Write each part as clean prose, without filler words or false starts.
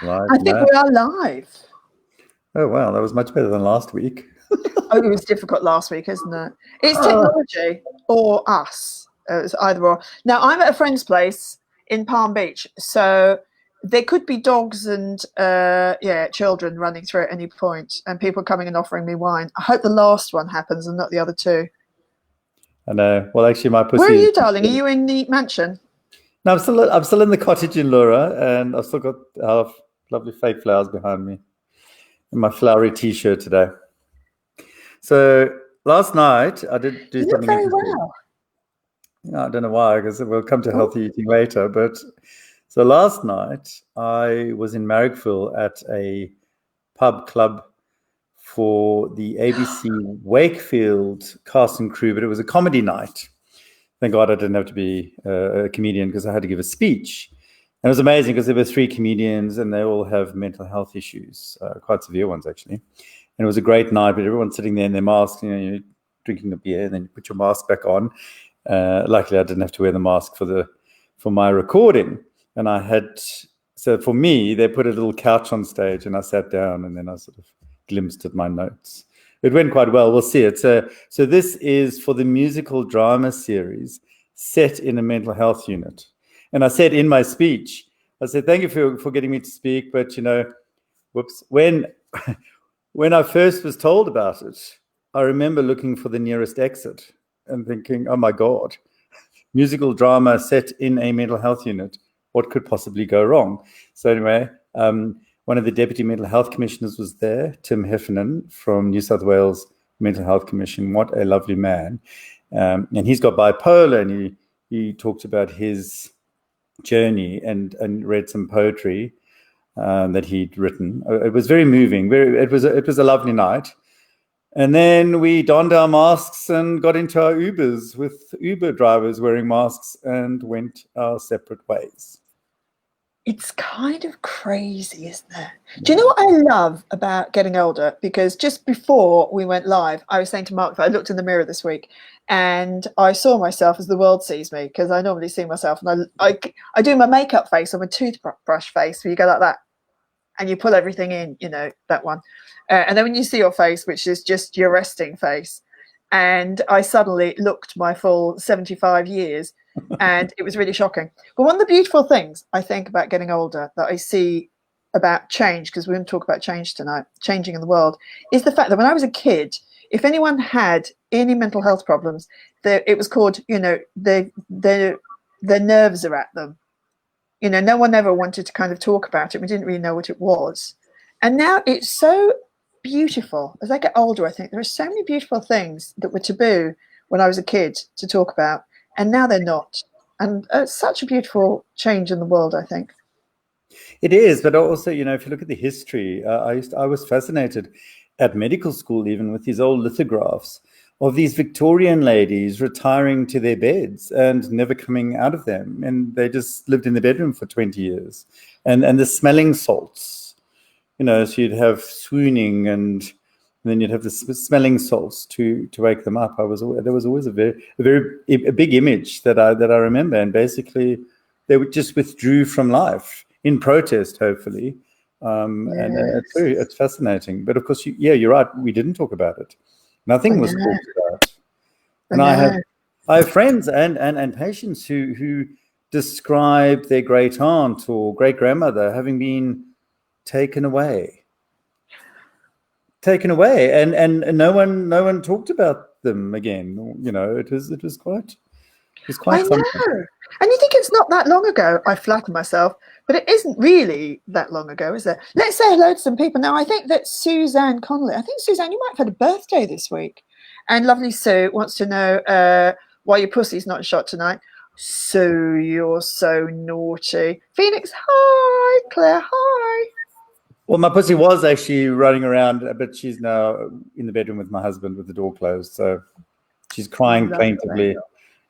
Right, I think no. we are live. Oh, wow, that was much better than last week. Oh, it was difficult last week, isn't it? It's Oh, technology or us. It's either or. Now, I'm at a friend's place in Palm Beach, so there could be dogs and children running through at any point, and people coming and offering me wine. I hope the last one happens and not the other two. I know. Well, actually, my Where are pussy is. you, darling? Are you in the mansion? No, I'm still in the cottage in Laura, and I've still got our lovely fake flowers behind me in my flowery T-shirt today. So last night I did do You look something very interesting. well. Yeah, I don't know why, because we'll come to Oh, healthy eating later. But so last night I was in Marrickville at a pub club for the ABC Wakefield cast and crew, but it was a comedy night. Thank God I didn't have to be a comedian because I had to give a speech. And it was amazing because there were 3 comedians and they all have mental health issues, quite severe ones actually. And it was a great night, but everyone's sitting there in their masks, you're drinking a beer and then you put your mask back on. Luckily, I didn't have to wear the mask for my recording. And so for me, they put a little couch on stage and I sat down and then I sort of glimpsed at my notes. It went quite well. We'll see it. So this is for the musical drama series set in a mental health unit. And I said in my speech, I said, thank you for getting me to speak. But, whoops, when I first was told about it, I remember looking for the nearest exit and thinking, oh my God, musical drama set in a mental health unit. What could possibly go wrong? So anyway, one of the deputy mental health commissioners was there, Tim Heffernan from New South Wales Mental Health Commission. What a lovely man. And he's got bipolar, and he talked about his journey and read some poetry that he'd written. It was very moving. It was a lovely night. And then we donned our masks and got into our Ubers with Uber drivers wearing masks and went our separate ways. it's kind of crazy, isn't it? Do you know what I love about getting older? Because just before we went live, I was saying to Mark that I looked in the mirror this week and I saw myself as the world sees me, because I normally see myself and I do my makeup face or my toothbrush face where you go like that and you pull everything in, that one. And then when you see your face, which is just your resting face, and I suddenly looked my full 75 years, and it was really shocking. But one of the beautiful things I think about getting older that I see about change, because we're going to talk about change tonight, changing in the world, is the fact that when I was a kid, if anyone had any mental health problems, it was called, the nerves are at them. No one ever wanted to kind of talk about it. We didn't really know what it was. And now it's so beautiful. As I get older, I think there are so many beautiful things that were taboo when I was a kid to talk about, and now they're not. And it's such a beautiful change in the world, I think. It is, but also, if you look at the history, I was fascinated at medical school even with these old lithographs of these Victorian ladies retiring to their beds and never coming out of them. And they just lived in the bedroom for 20 years. And the smelling salts, so you'd have swooning and then you'd have the smelling salts to wake them up. There was always a big image that I remember. And basically they just withdrew from life in protest, hopefully. And it's fascinating. But of course, you're right. We didn't talk about it. Nothing was talked about. And I have friends and patients who describe their great aunt or great grandmother having been taken away, and no one talked about them again. It was quite I something. know. And you think it's not that long ago. I flatter myself, but it isn't really that long ago, is it? Let's say hello to some people now. I think that Suzanne Connolly, Suzanne, you might have had a birthday this week. And lovely Sue wants to know why your pussy's not shot tonight. Sue, you're so naughty. Phoenix, hi. Claire, hi. Well, my pussy was actually running around, but she's now in the bedroom with my husband with the door closed. So she's crying plaintively,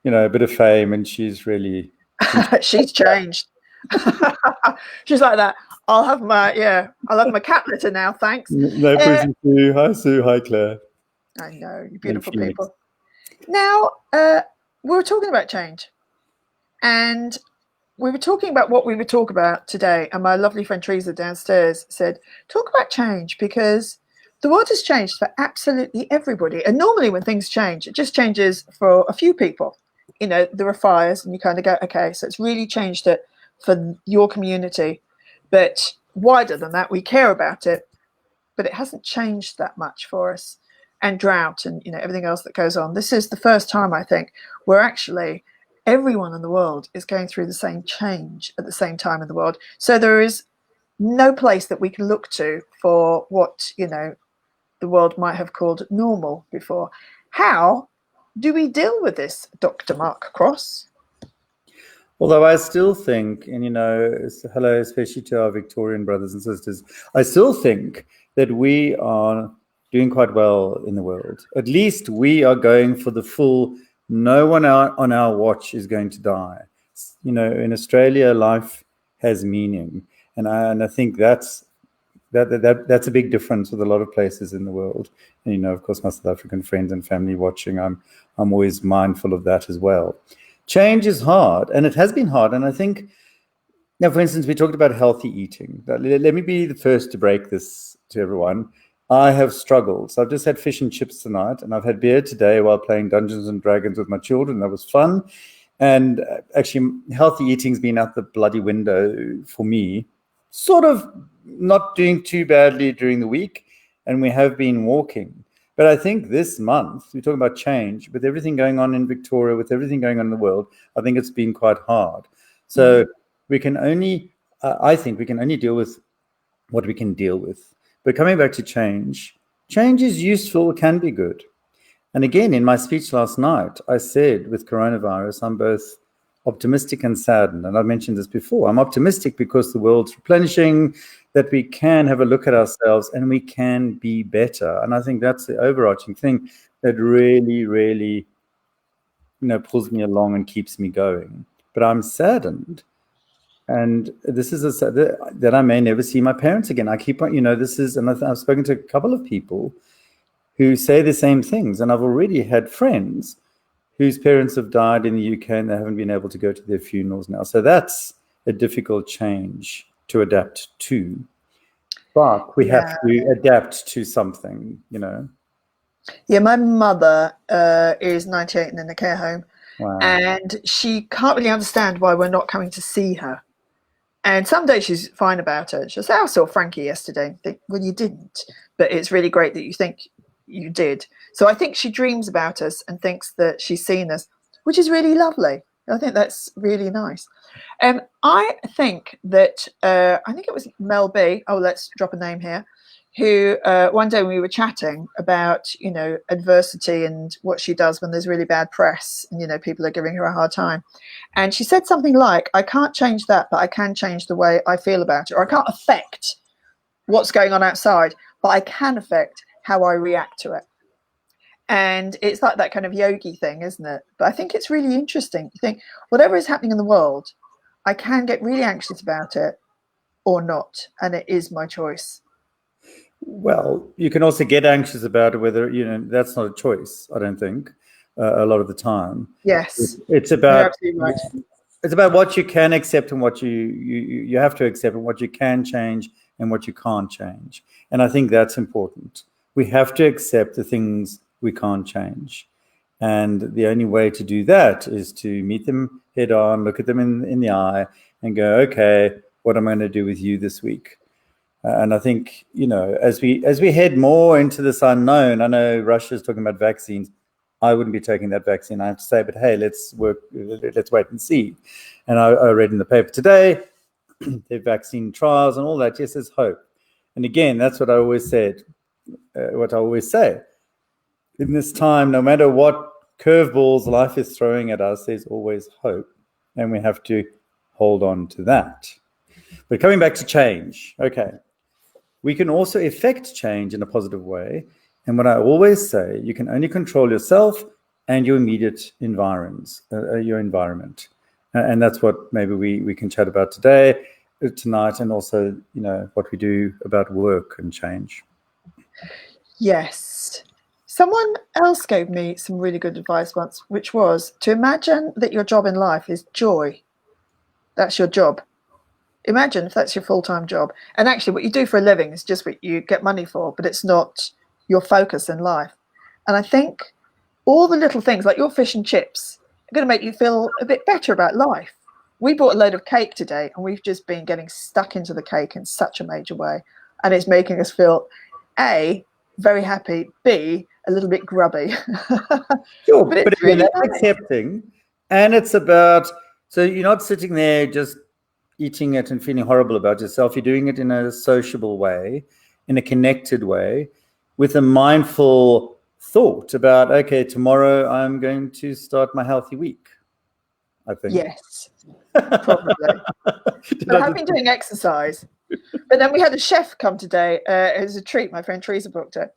a bit of fame, and she's really... she's changed. She's like that. I'll have my cat litter now, thanks. No pussy, Sue. Hi, Sue. Hi, Claire. I know, you beautiful people. Now, we were talking about change. And we were talking about what we would talk about today, and my lovely friend Teresa downstairs said, talk about change, because the world has changed for absolutely everybody. And normally when things change, it just changes for a few people. You know, there are fires and you kind of go, okay, so it's really changed it for your community. But wider than that, we care about it, but it hasn't changed that much for us. And drought and, you know, everything else that goes on. This is the first time, I think, where actually everyone in the world is going through the same change at the same time in the world. So there is no place that we can look to for what, you know, the world might have called normal before. How do we deal with this, Dr. Mark Cross? Although I still think, and you know, hello, especially to our Victorian brothers and sisters, I still think that we are doing quite well in the world. At least we are going for the full, no one on our watch is going to die. You know, in Australia, life has meaning. And I think that's a big difference with a lot of places in the world. And, you know, of course, my South African friends and family watching, I'm always mindful of that as well. Change is hard, and it has been hard. And I think, now, for instance, we talked about healthy eating. Let me be the first to break this to everyone. I have struggled. So I've just had fish and chips tonight, and I've had beer today while playing Dungeons and Dragons with my children. That was fun. And actually, healthy eating's been out the bloody window for me. Sort of not doing too badly during the week, and we have been walking. But I think this month, we're talking about change, with everything going on in Victoria, with everything going on in the world, I think it's been quite hard. So we can only, I think we can only deal with what we can deal with. But coming back to change is useful, it can be good. And again, in my speech last night, I said with coronavirus, I'm both optimistic and saddened. And I've mentioned this before. I'm optimistic because the world's replenishing, that we can have a look at ourselves and we can be better. And I think that's the overarching thing that really, really, you know, pulls me along and keeps me going. But I'm saddened. And this is that I may never see my parents again. I keep on, you know, this is, and I've spoken to a couple of people who say the same things. And I've already had friends whose parents have died in the UK and they haven't been able to go to their funerals now. So that's a difficult change to adapt to. But we have to adapt to something, you know. Yeah, my mother is 98 and in a care home. Wow. And she can't really understand why we're not coming to see her. And some days she's fine about it. She'll say, I saw Frankie yesterday. I think, well, you didn't. But it's really great that you think you did. So I think she dreams about us and thinks that she's seen us, which is really lovely. I think that's really nice. I think that, I think it was Mel B, oh, let's drop a name here, who one day we were chatting about, you know, adversity and what she does when there's really bad press and, you know, people are giving her a hard time. And she said something like, I can't change that, but I can change the way I feel about it. Or I can't affect what's going on outside, but I can affect how I react to it. And it's like that kind of yogi thing, isn't it? But I think it's really interesting. You think, whatever is happening in the world, I can get really anxious about it or not. And it is my choice. Well, you can also get anxious about it, whether, you know, that's not a choice, I don't think, a lot of the time. Yes. It's about, absolutely right. It's about what you can accept and what you have to accept and what you can change and what you can't change. And I think that's important. We have to accept the things we can't change. And the only way to do that is to meet them head on, look at them in the eye and go, okay, what am I going to do with you this week? And I think, you know, as we head more into this unknown, I know Russia's talking about vaccines. I wouldn't be taking that vaccine, I have to say, but hey, let's wait and see. And I read in the paper today, the vaccine trials and all that. Yes, there's hope. And again, that's what I always said, what I always say. In this time, no matter what curveballs life is throwing at us, there's always hope. And we have to hold on to that. But coming back to change, okay. We can also effect change in a positive way. And what I always say, you can only control yourself and your immediate environs, your environment. And that's what maybe we can chat about tonight, and also, you know, what we do about work and change. Yes. Someone else gave me some really good advice once, which was to imagine that your job in life is joy. That's your job. Imagine if that's your full-time job. And actually what you do for a living is just what you get money for, but it's not your focus in life. And I think all the little things like your fish and chips are going to make you feel a bit better about life. We bought a load of cake today and we've just been getting stuck into the cake in such a major way. And it's making us feel, A, very happy, B, a little bit grubby. Sure, but but it's again, really that's nice. accepting. And it's about, so you're not sitting there just eating it and feeling horrible about yourself. You're doing it in a sociable way, in a connected way, with a mindful thought about, okay, tomorrow I'm going to start my healthy week, I think. Yes, probably. But I have been doing exercise. But then we had a chef come today. It was a treat. My friend Teresa booked it.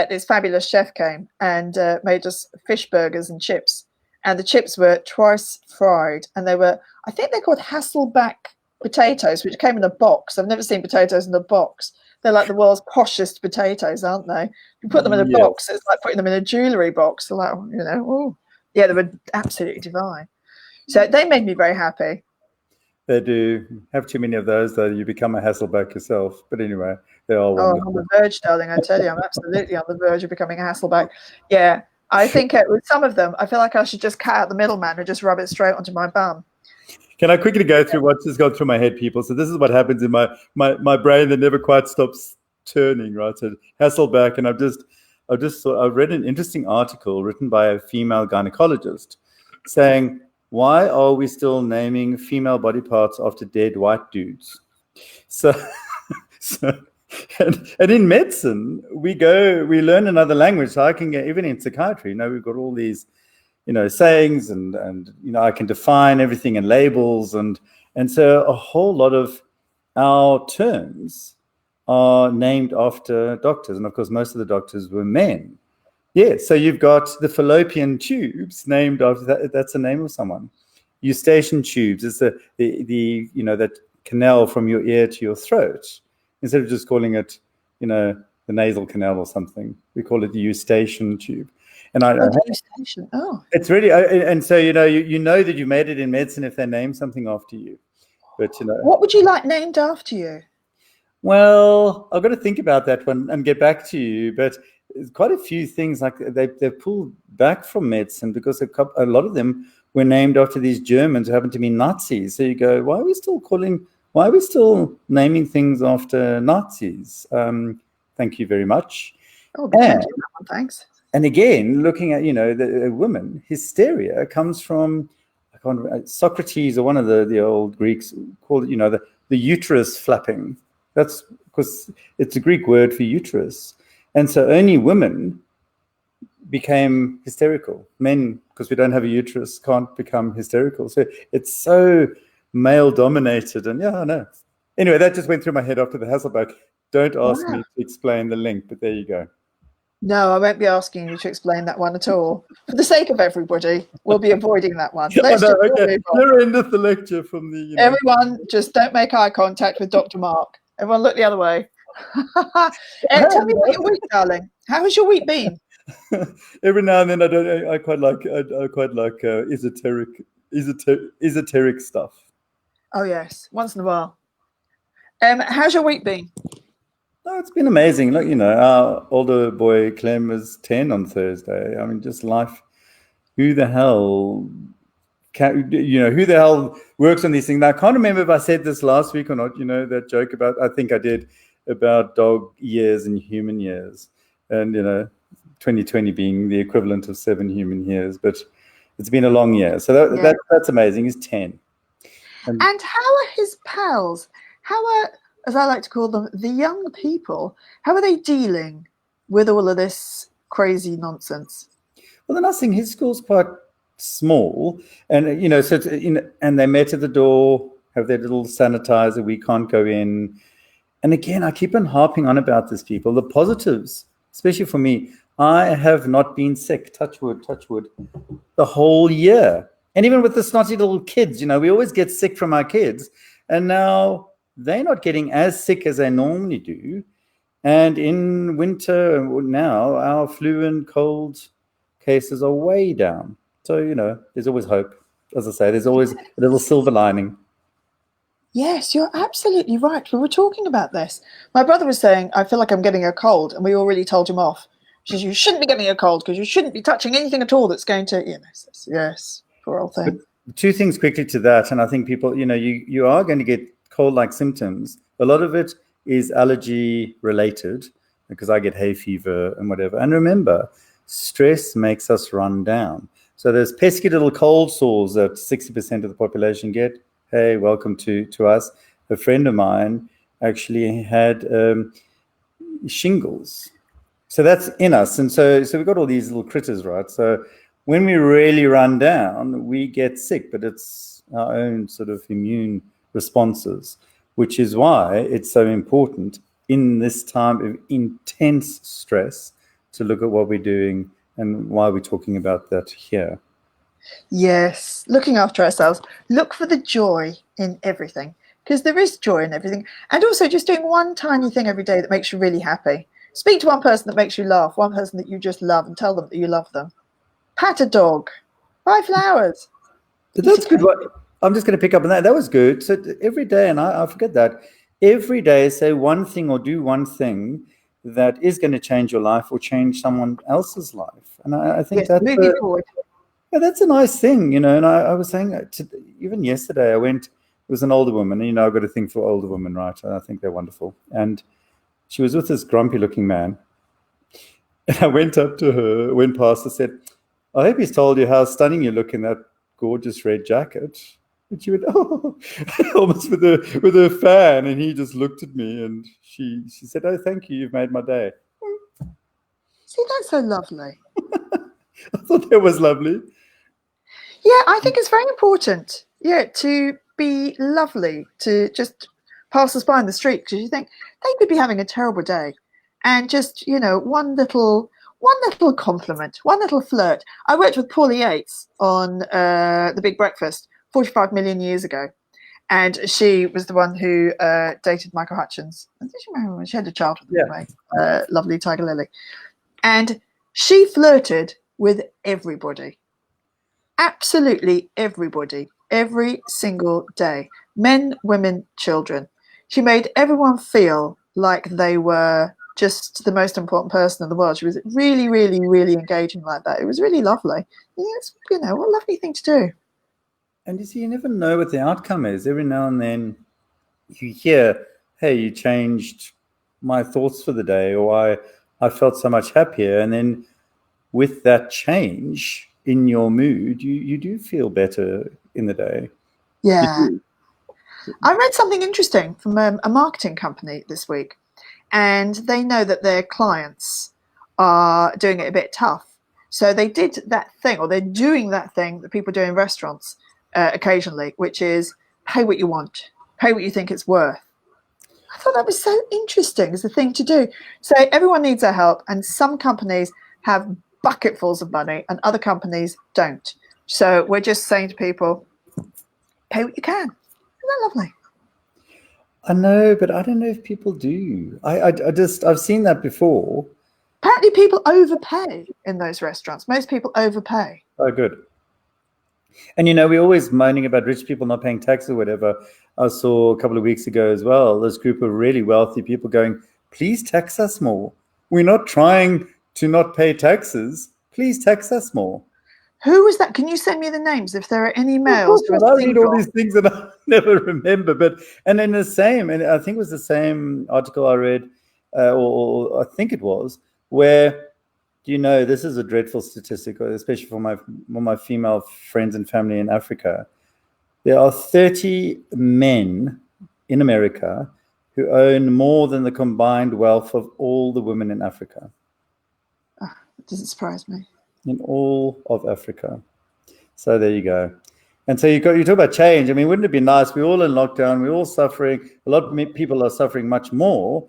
This fabulous chef came and made us fish burgers and chips. And the chips were twice fried. And they were, I think they're called Hasselback potatoes, which came in a box. I've never seen potatoes in a box. They're like the world's poshest potatoes, aren't they? You put them in a box, it's like putting them in a jewellery box. They're like, you know, oh. Yeah, they were absolutely divine. So they made me very happy. They do. Have too many of those, though, you become a Hasselback yourself. But anyway, they are wonderful. Oh, I'm on the verge, darling. I tell you, I'm absolutely on the verge of becoming a Hasselback. Yeah, I think with some of them, I feel like I should just cut out the middleman and just rub it straight onto my bum. Can I quickly go through what's just gone through my head, people? So this is what happens in my brain that never quite stops turning, right? So Hasselback, and I've read an interesting article written by a female gynecologist saying, why are we still naming female body parts after dead white dudes? So and in medicine, we learn another language. So I can get, even in psychiatry, we've got all these, sayings and I can define everything in labels. And so a whole lot of our terms are named after doctors. And of course, most of the doctors were men. Yeah, so you've got the fallopian tubes named after that. That's the name of someone. Eustachian tubes is the that canal from your ear to your throat. Instead of just calling it, the nasal canal or something, we call it the Eustachian tube. And Eustachian. Oh, it's really, and so you know that you made it in medicine if they name something after you. But what would you like named after you? Well, I've got to think about that one and get back to you. But quite a few things like they've pulled back from medicine because a lot of them were named after these Germans who happened to be Nazis. So you go, why are we still naming things after Nazis? Thank you very much. Oh, thanks. And again, looking at the women, hysteria comes from Socrates or one of the old Greeks called the uterus flapping. That's because it's a Greek word for uterus. And so only women became hysterical. Men, because we don't have a uterus, can't become hysterical. So it's so male dominated. And yeah, I know. Anyway, that just went through my head after the Hasselback. Don't ask me to explain the link, but there you go. No, I won't be asking you to explain that one at all. For the sake of everybody, we'll be avoiding that one. Let's okay. You're end of the lecture from the. Everyone, just don't make eye contact with Dr. Mark. Everyone, look the other way. Tell me about your week, darling. How has your week been? Every now and then, I quite like esoteric stuff. Oh yes, once in a while. How's your week been? Oh, it's been amazing. Look, our older boy Clem is 10 on Thursday. I mean, just life. Who the hell works on these things? Now, I can't remember if I said this last week or not. That joke about, I think I did, about dog years and human years, and 2020 being the equivalent of 7 human years. But it's been a long year, so that's amazing. He's 10. And how are his pals? How are, as I like to call them, the young people? How are they dealing with all of this crazy nonsense? Well, the nice thing, his school's quite small, and and they met at the door, have their little sanitizer. We can't go in. And again, I keep on harping on about this, people. The positives, especially for me, I have not been sick, touch wood, the whole year. And even with the snotty little kids, we always get sick from our kids. And now they're not getting as sick as they normally do. And in winter now, our flu and cold cases are way down. So, there's always hope. As I say, there's always a little silver lining. Yes, you're absolutely right. We were talking about this. My brother was saying, I feel like I'm getting a cold, and we already told him off. She says, you shouldn't be getting a cold because you shouldn't be touching anything at all that's going to, says, yes, poor old thing. But two things quickly to that, and I think people, you are going to get cold-like symptoms. A lot of it is allergy related because I get hay fever and whatever. And remember, stress makes us run down. So there's pesky little cold sores that 60% of the population get. Hey, welcome to us. A friend of mine actually had shingles. So that's in us. And so we've got all these little critters, right? So when we really run down, we get sick, but it's our own sort of immune responses, which is why it's so important in this time of intense stress to look at what we're doing and why we're talking about that here. Yes, looking after ourselves. Look for the joy in everything, because there is joy in everything. And also just doing one tiny thing every day that makes you really happy. Speak to one person that makes you laugh, one person that you just love, and tell them that you love them. Pat a dog. Buy flowers. But that's good. I'm just going to pick up on that. That was good. So every day, and I forget that, every day say one thing or do one thing that is going to change your life or change someone else's life. And I think yes, moving forward. Yeah, that's a nice thing, and I was saying even yesterday I went, it was an older woman, and I've got a thing for older women, right? I think they're wonderful. And she was with this grumpy looking man. And I went up to her, went past, and said, I hope he's told you how stunning you look in that gorgeous red jacket. And she went, oh, almost with a fan. And he just looked at me and she said, oh, thank you, you've made my day. See, that's so lovely. I thought that was lovely. Yeah, I think it's very important, to be lovely, to just pass us by in the street, because you think they could be having a terrible day. And just, one little compliment, one little flirt. I worked with Paulie Yates on The Big Breakfast 45 million years ago. And she was the one who dated Michael Hutchins. And did she marry him? She had a child with him, anyway. Lovely Tiger Lily. And she flirted with everybody. Absolutely everybody, every single day. Men, women, children. She made everyone feel like they were just the most important person in the world. She was really, really, really engaging like that. It was really lovely. It's, what a lovely thing to do. And you see, you never know what the outcome is. Every now and then you hear, hey, you changed my thoughts for the day, or I felt so much happier. And then with that change in your mood, you do feel better in the day. Yeah. I read something interesting from a marketing company this week, and they know that their clients are doing it a bit tough. So they did that thing, or they're doing that thing that people do in restaurants occasionally, which is pay what you want, pay what you think it's worth. I thought that was so interesting as a thing to do. So everyone needs our help, and some companies have bucketfuls of money and other companies don't. So we're just saying to people, pay what you can. Isn't that lovely? I know, but I don't know if people do. I've seen that before. Apparently people overpay in those restaurants. Most people overpay. Oh, good. And we're always moaning about rich people not paying tax or whatever. I saw a couple of weeks ago as well, this group of really wealthy people going, please tax us more. We're not trying to not pay taxes. Please tax us more. Who was that? Can you send me the names if there are any males? I read all these things and I never remember. And then the same, and I think it was the same article I read, or I think it was, where, this is a dreadful statistic, especially for my female friends and family in Africa. There are 30 men in America who own more than the combined wealth of all the women in Africa. Oh, it doesn't surprise me. In all of Africa. So there you go. And so you talk about change. I mean, wouldn't it be nice? We're all in lockdown. We're all suffering. A lot of people are suffering much more.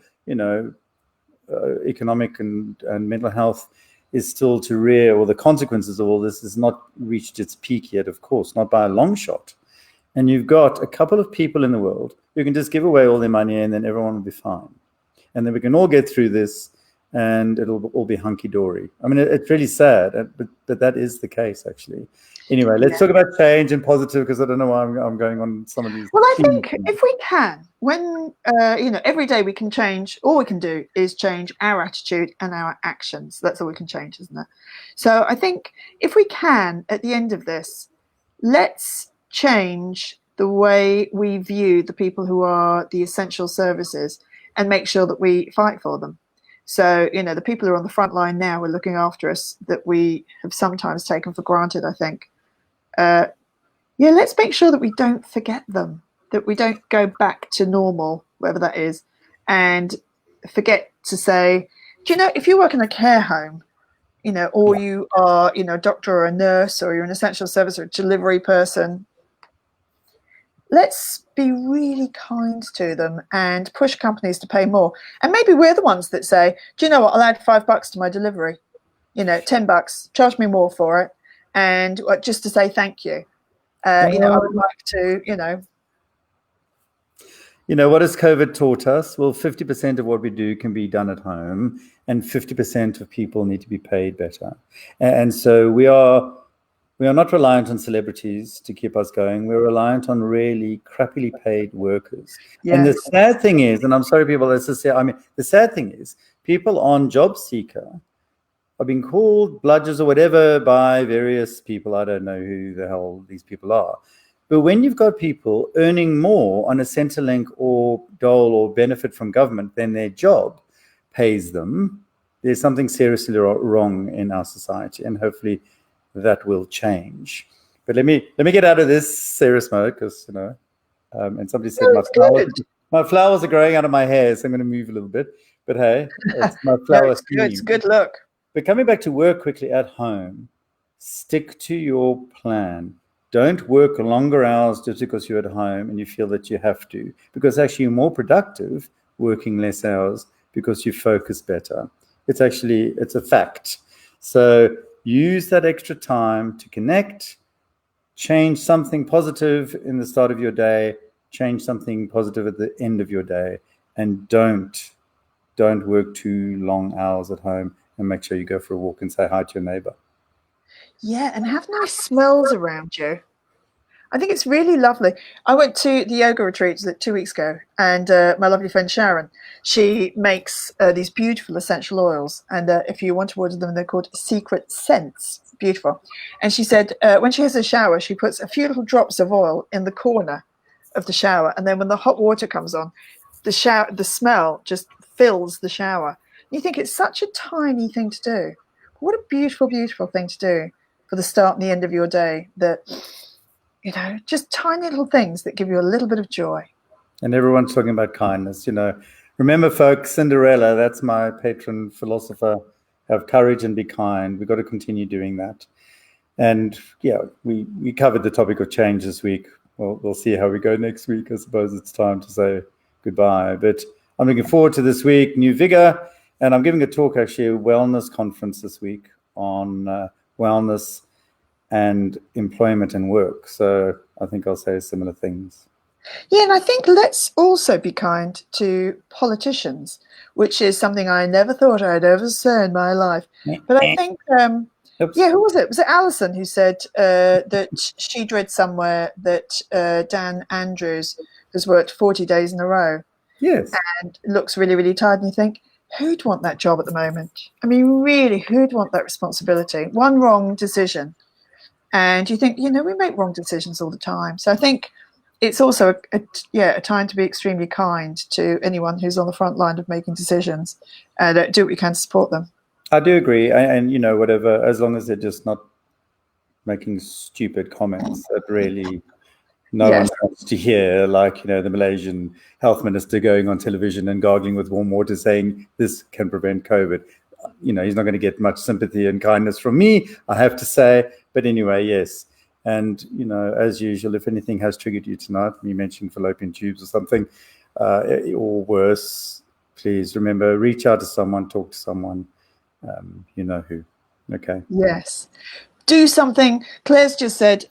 Economic and mental health is still to rear, or the consequences of all this has not reached its peak yet, of course, not by a long shot. And you've got a couple of people in the world who can just give away all their money and then everyone will be fine. And then we can all get through this and it'll all be hunky-dory. I mean, it's really sad, but that is the case, actually. Anyway, let's talk about change and positive, because I don't know why I'm going on some of these. Well, I think if we can, when, every day we can change, all we can do is change our attitude and our actions. That's all we can change, isn't it? So I think if we can, at the end of this, let's change the way we view the people who are the essential services and make sure that we fight for them. So, the people who are on the front line now are looking after us that we have sometimes taken for granted, I think. Let's make sure that we don't forget them, that we don't go back to normal, whatever that is, and forget to say, if you work in a care home, or you are, a doctor or a nurse, or you're an essential service or a delivery person, let's be really kind to them and push companies to pay more. And maybe we're the ones that say, do you know what, I'll add $5 to my delivery, $10, charge me more for it, and just to say thank you. I would like to, what has COVID taught us? Well, 50% of what we do can be done at home, and 50% of people need to be paid better. And so we are not reliant on celebrities to keep us going. We're reliant on really crappily paid workers. Yes. And the sad thing is, and I'm sorry, people, the sad thing is, people on JobSeeker are being called bludgers or whatever by various people. I don't know who the hell these people are. But when you've got people earning more on a Centrelink or dole or benefit from government than their job pays them, there's something seriously wrong in our society, and hopefully that will change. But let me get out of this serious mode, because and somebody said my flowers are growing out of my hair, so I'm going to move a little bit. But hey, it's my flower. It's good look. But coming back to work quickly at home, stick to your plan. Don't work longer hours just because you're at home and you feel that you have to, because actually you're more productive working less hours because you focus better. It's a fact. So use that extra time to connect, change something positive in the start of your day, change something positive at the end of your day, and don't work too long hours at home, and make sure you go for a walk and say hi to your neighbor. Yeah, and have nice smells around you. I think it's really lovely. I went to the yoga retreat 2 weeks ago, and my lovely friend Sharon, she makes these beautiful essential oils. And if you want to order them, they're called Secret Scents. Beautiful. And she said when she has a shower, she puts a few little drops of oil in the corner of the shower. And then when the hot water comes on, the smell just fills the shower. You think it's such a tiny thing to do. What a beautiful, beautiful thing to do for the start and the end of your day. That, just tiny little things that give you a little bit of joy. And everyone's talking about kindness. Remember, folks, Cinderella, that's my patron philosopher. Have courage and be kind. We've got to continue doing that. And we covered the topic of change this week. We'll see how we go next week. I suppose it's time to say goodbye. But I'm looking forward to this week, new vigor. And I'm giving a talk, actually, a wellness conference this week on wellness and employment and work. So I think I'll say similar things. Yeah, and I think let's also be kind to politicians, which is something I never thought I'd ever say in my life. But I think, who was it? Was it Alison who said that she'd read somewhere that Dan Andrews has worked 40 days in a row? Yes. And looks really, really tired. And you think, who'd want that job at the moment? I mean, really, who'd want that responsibility? One wrong decision. And you think, we make wrong decisions all the time. So I think it's also a time to be extremely kind to anyone who's on the front line of making decisions, and do what you can to support them. I do agree. And whatever, as long as they're just not making stupid comments that really no one wants to hear, like, the Malaysian health minister going on television and gargling with warm water saying this can prevent COVID. He's not going to get much sympathy and kindness from me, I have to say. But anyway, yes. And, as usual, if anything has triggered you tonight, you mentioned fallopian tubes or something, or worse, please remember, reach out to someone, talk to someone, you know who. Okay. Yes. Do something. Claire's just said,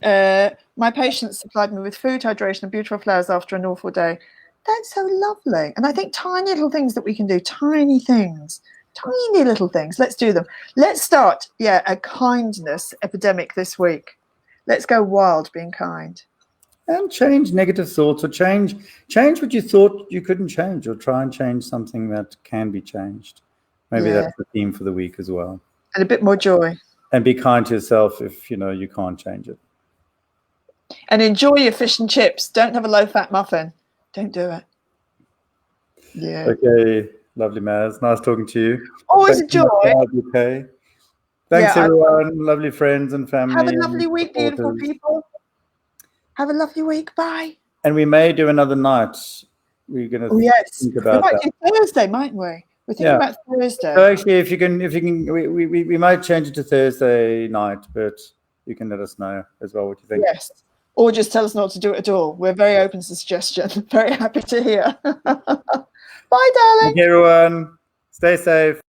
my patients supplied me with food, hydration, and beautiful flowers after an awful day. That's so lovely. And I think tiny little things that we can do, tiny things Tiny little things. Let's do them. Let's start, a kindness epidemic this week. Let's go wild being kind. And change negative thoughts, or change what you thought you couldn't change, or try and change something that can be changed. Maybe that's the theme for the week as well. And a bit more joy. And be kind to yourself if you can't change it. And enjoy your fish and chips. Don't have a low-fat muffin. Don't do it. Yeah. Okay. Lovely, Maz. Nice talking to you. Always a joy. Okay. Thanks, everyone. Lovely friends and family. Have a lovely week, beautiful people. Have a lovely week. Bye. And we may do another night. We're going to think about that. We might do Thursday, mightn't we? We're thinking about Thursday. So actually, if you can, we might change it to Thursday night, but you can let us know as well what you think. Yes. Or just tell us not to do it at all. We're very open to suggestion. Very happy to hear. Bye, darling. Thank you, everyone. Stay safe.